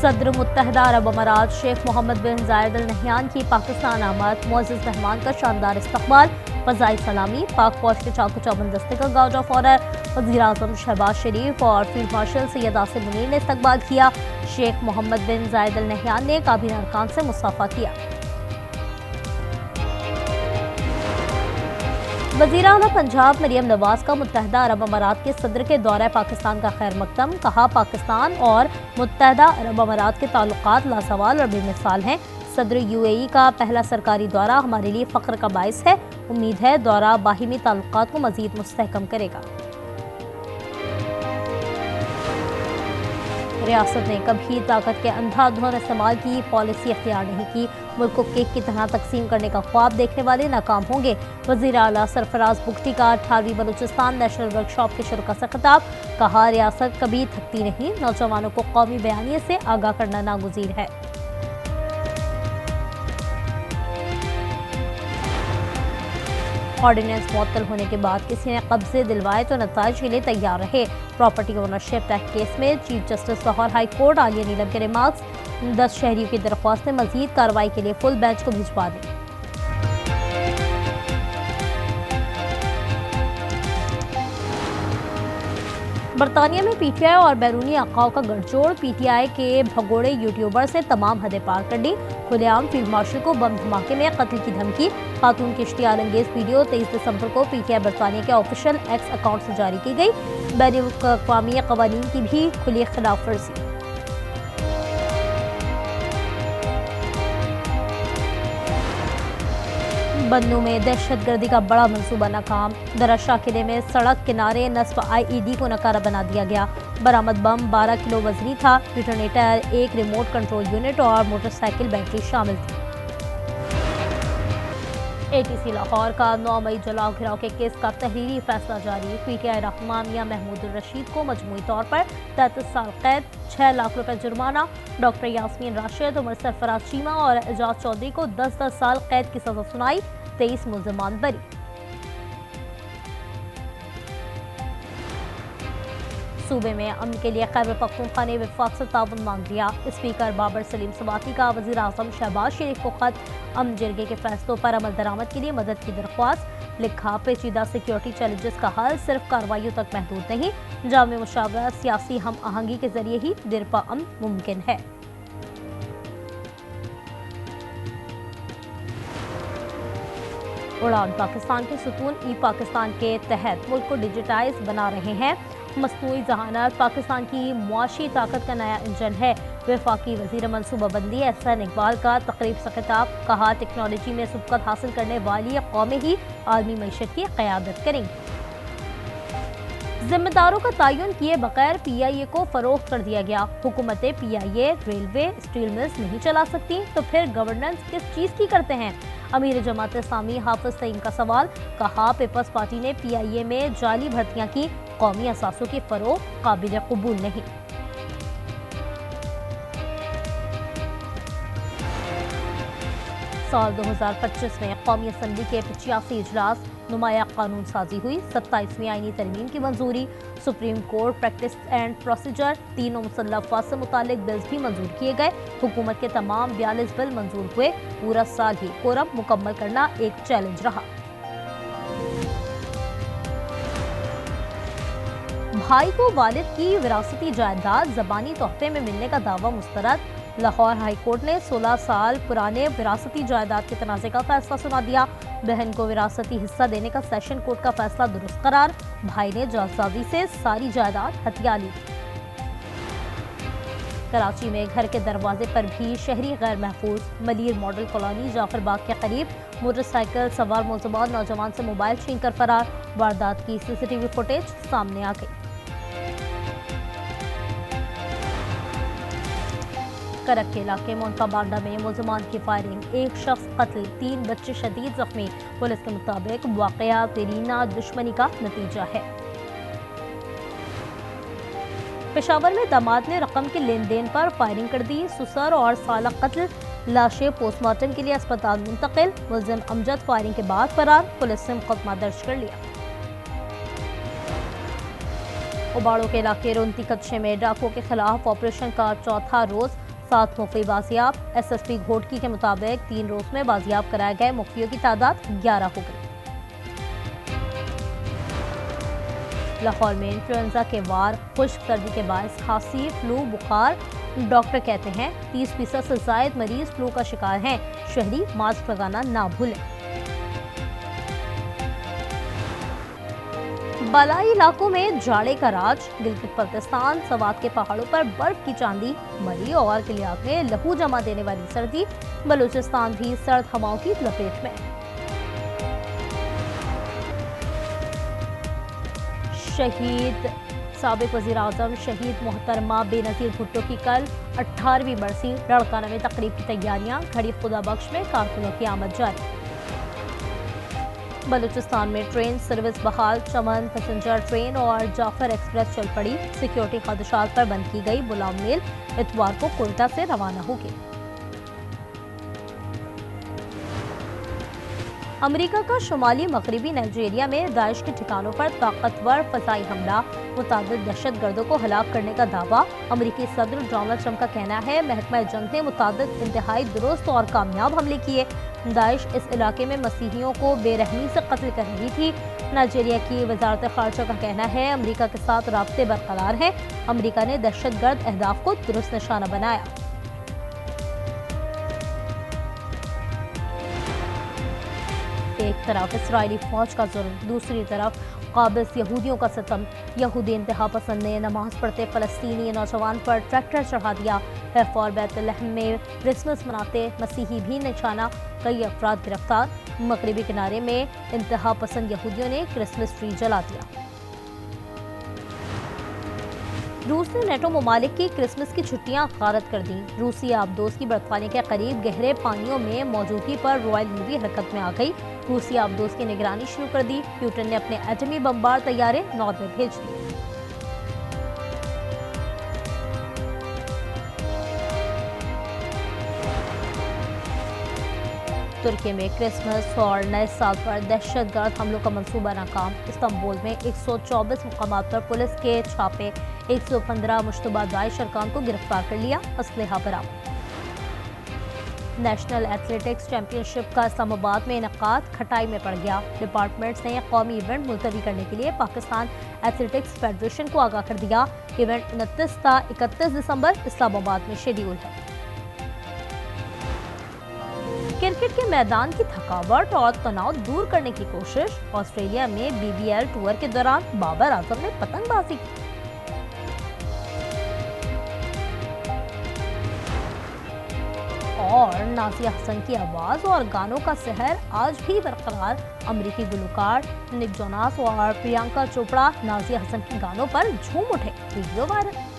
सदर मुत्तहदा अरब अमारात शेख मोहम्मद बिन जायद अल नहयान की पाकिस्तान आमद, मुअज़्ज़ज़ मेहमान का शानदार इस्तकबाल, फ़ज़ाई सलामी, पाक फौज के चाकू चौबंद दस्ते का गार्ड ऑफ ऑनर, वज़ीर-ए-आज़म शहबाज शरीफ और फील्ड मार्शल सैयद आसिम मुनीर ने इस्तकबाल किया। शेख मोहम्मद बिन जायद अल नहयान ने काबीना अरकान से मुसाफा किया। वज़ीर आला पंजाब मरियम नवाज का मुत्तहदा अरब अमारात के सदर के दौरे पाकिस्तान का खैर मकदम, कहा पाकिस्तान और मुत्तहदा अरब अमारात के ताल्लुकात लासवाल और बेमिसाल हैं। सदर यूएई का पहला सरकारी दौरा हमारे लिए फ़ख्र का बाइस है। उम्मीद है दौरा बाहिमी ताल्लुकात को मज़ीद मुस्तहकम करेगा। रियासत ने कभी ताकत के अंधाधुंध इस्तेमाल की पॉलिसी अख्तियार नहीं की। मुल्क को केक की तरह तकसीम करने का ख्वाब देखने वाले नाकाम होंगे। वज़ीर आला सरफराज बुगटी का 18वीं बलूचिस्तान नेशनल वर्कशॉप के शुरुका से खिताब, कहा रियासत कभी थकती नहीं, नौजवानों को कौमी बयानिए से आगाह करना नागुज़ीर है। ऑर्डिनेंस मुअत्तल होने के बाद किसी ने कब्जे दिलवाए तो नताइज के लिए तैयार रहे। प्रॉपर्टी ओनरशिप टैक्स केस में chief justice Lahore high court Aalia Neelam के रिमार्क्स, 10 शहरियों की दरख्वास्तें मजीद कार्रवाई के लिए फुल बेंच को भिजवा दी। बरतानिया में पीटीआई और बैरूनी अकाओं का गठजोड़, पीटीआई के भगोड़े यूट्यूबर से तमाम हदें पार कर ली। खुलेआम फील्ड मार्शल को बम धमाके में कत्ल की धमकी, खातून की इश्तियाल अंगेज वीडियो 23 दिसंबर को पीटीआई बरतानिया के ऑफिशियल एक्स अकाउंट से जारी की गई। बैनुल-अक़वामी क़वानीन की भी खुली खिलाफ वर्जी। बन्नू में दहशतगर्दी का बड़ा मंसूबा नाकाम, दरअशाह किले में सड़क किनारे नस्ब आईईडी को नकारा बना दिया गया। बरामद बम 12 किलो वजनी था। डिटोनेटर, एक रिमोट कंट्रोल यूनिट और मोटरसाइकिल बैटरी शामिल थी। एटीसी लाहौर का 9 मई जलाओ घिराव के केस का तहरीरी फैसला जारी। पीटीआई रहनुमा मियां महमूद उर रशीद को मजमूई तौर पर 33 साल कैद, 6 लाख रुपए जुर्माना। डॉक्टर यास्मीन राशिद, उमर सरफराज चीमा और एजाज चौधरी को 10-10 साल कैद की सजा सुनाई। 23 मुल्ज़िमान बरी। सूबे में अमन के लिए खैबर पख्तूनख्वा ने वफाक से ताउन मांग लिया। स्पीकर बाबर सलीम सबाती का वज़ीर-ए-आज़म शहबाज शरीफ को खत, अमन जिरगे के फैसलों पर अमल दरामद के लिए मदद की दरख्वास्त। लिखा, पेचीदा सिक्योरिटी चैलेंजेस का हल सिर्फ कार्रवाइयों तक महदूद नहीं, जामे मुशावरत, सियासी हम आहंगी के जरिए ही दिरपा अमन मुमकिन है। उड़ान पाकिस्तान के सुतून ई पाकिस्तान के तहत मुल्क को डिजिटाइज बना रहे हैं। मसनूई जहानत पाकिस्तान की मुआशी ताकत का नया इंजन है। वफाकी वज़ीर मनसूबाबंदी एहसन इकबाल का तकरीब से खिताब, कहा टेक्नोलॉजी में सबकत हासिल करने वाली कौमें ही आलमी मईशत की क़यादत करेंगी। जिम्मेदारों का तयन किए बगैर पीआईए को फरोख्त कर दिया गया। हुकूमतें पीआईए, रेलवे, स्टील मिल्स नहीं चला सकती तो फिर गवर्नेंस किस चीज़ की करते हैं? अमीर जमात इस्लामी हाफिज सईद का सवाल, कहा पीपल्स पार्टी ने पीआईए में जाली भर्तियां की, कौमी असासों की फरोख्त काबिल कबूल नहीं। साल 2025 में कौमी असम्बली के 85 इजलास, नुमाया कानून साजी हुई। 27वीं आईनी तरमीम की मंजूरी। Supreme court practice and procedure, 3 मुसल्लह अफवाज से मुतालिक बिल्स भी मंजूर किए गए। हुकूमत के तमाम 42 बिल मंजूर हुए। पूरा साल ही कोरम मुकम्मल करना एक चैलेंज रहा। भाई को वालिद की विरासती जायदाद ज़बानी तोहफे में मिलने का दावा मुस्तरद। लाहौर हाई कोर्ट ने 16 साल पुराने विरासती जायदाद के तनाज़े का फैसला सुना दिया। बहन को विरासती हिस्सा देने का सेशन कोर्ट का फैसला दुरुस्त करार। भाई ने जालसाजी से सारी जायदाद हथिया ली। कराची में घर के दरवाजे पर भी शहरी गैर महफूज। मलीर मॉडल कॉलोनी जाफर बाग के करीब मोटरसाइकिल सवार मुलज़मान नौजवान से मोबाइल छीन कर फरार। वारदात की सीसीटीवी फुटेज सामने आ गई। करक के इलाके मोनका बांडा में मुलज़मान की फायरिंग, 1 शख्स कत्ल, 3 बच्चे शदीद जख्मी। पुलिस के मुताबिक वाक़या देरीना दुश्मनी का नतीजा है। पेशावर में दामाद ने रकम के लेन देन पर फायरिंग कर दी। ससुर और साला कत्ल, लाशें पोस्टमार्टम के लिए अस्पताल मुंतकिल। मुलजिम अमजद फायरिंग के बाद फरार। पुलिस ने मुकदमा दर्ज कर लिया। उबाड़ों के इलाके रुनती कच्चे में डाकुओं के खिलाफ ऑपरेशन का चौथा रोज। 7 मुफ्ती बाजियाब। SSP घोटकी के मुताबिक 3 रोज में बाजियाब कराए गए मुफ्तियों की तादाद 11 हो गई। लाहौर में इन्फ्लुएंजा के वार, खुश्क सर्दी के बायस खांसी, फ्लू, बुखार। डॉक्टर कहते हैं 30% से ज्यादा मरीज फ्लू का शिकार हैं। शहरी मास्क लगाना ना भूलें। बालाई इलाकों में जाड़े का राज। गिलगित बल्तिस्तान, सवात के पहाड़ों पर बर्फ की चांदी। मरी और किलियात में लहू जमा देने वाली सर्दी। बलूचिस्तान भी सर्द हवाओं की लपेट में। शहीद साबिक वज़ीर आज़म शहीद मोहतरमा बेनज़ीर भुट्टो की कल 18वीं बरसी। लड़काना में तकरीब की तैयारियां। घड़ी खुदा बख्श में कारकुनों की आमद जारी। बलूचिस्तान में ट्रेन सर्विस बहाल। चमन पैसेंजर ट्रेन और जाफर एक्सप्रेस चल पड़ी। सिक्योरिटी खदशात पर बंद की गई बुलाम मेल। इतवार को कोयटा से रवाना होगी। अमेरिका का शुमाली मगरबी नाइजीरिया में दाइश के ठिकानों पर ताकतवर फजाई हमला। मुतादिद दहशतगर्दों को हलाक करने का दावा। अमेरिकी सदर डोनाल्ड ट्रंप का कहना है महकमा जंग ने मुतादिद इंतहाई दुरुस्त और कामयाब हमले किए। दाइश इस इलाके में मसीहियों को बेरहमी से कत्ल कर रही थी। नाइजीरिया की वजारत खारजा का कहना है अमेरिका के साथ राब्ते बरकरार हैं। अमेरिका ने दहशतगर्द अहदाफ को दुरुस्त निशाना बनाया। एक तरफ इसराइली फौज का जुल्म, दूसरी तरफ काबिज यहूदियों का सितम। यहूदी इंतहा पसंद ने नमाज पढ़ते फलस्तीनी नौजवान पर ट्रैक्टर चढ़ा दिया। हैफा बैतलहम में क्रिसमस मनाते मसीही भी निशाना। कई अफराद गिरफ्तार। मगरबी किनारे में इंतहा पसंद यहूदियों ने क्रिसमस ट्री जला दिया। रूस ने नेटो ममालिक की क्रिसमस की छुट्टियां गारत कर दी। रूसी आबदोज की बर्फानी के करीब गहरे पानियों में मौजूदगी पर रॉयल नेवी हरकत में आ गई। रूसी आबदोज की निगरानी शुरू कर दी। प्यूटन ने अपने एटमी बमबार तैयारे नॉर्वे भेज दिए। तुर्की में क्रिसमस और नए साल पर दहशतगर्द हमलों का मंसूबा नाकाम। इस्तांबुल में 124 मुकामात पर पुलिस के छापे। 115 मुश्तबा दाइश अरकान को गिरफ्तार कर लिया। असलहा बरामद। नेशनल एथलेटिक्स चैंपियनशिप का इस्लामाबाद में इनकाद खटाई में पड़ गया। डिपार्टमेंट्स ने कौमी इवेंट मुलतवी करने के लिए पाकिस्तान एथलेटिक्स फेडरेशन को आगाह कर दिया। इवेंट 29 ता 31 दिसंबर इस्लामाबाद में शेड्यूल है। क्रिकेट के मैदान की थकावट और तनाव दूर करने की कोशिश। ऑस्ट्रेलिया में BBL टूर के दौरान बाबर आजम ने पतंगबाजी की। और नाजिया हसन की आवाज और गानों का सहर आज भी बरकरार। अमेरिकी गुलकार निक जोनास और प्रियंका चोपड़ा नाजिया हसन के गानों पर झूम उठे। Video viral.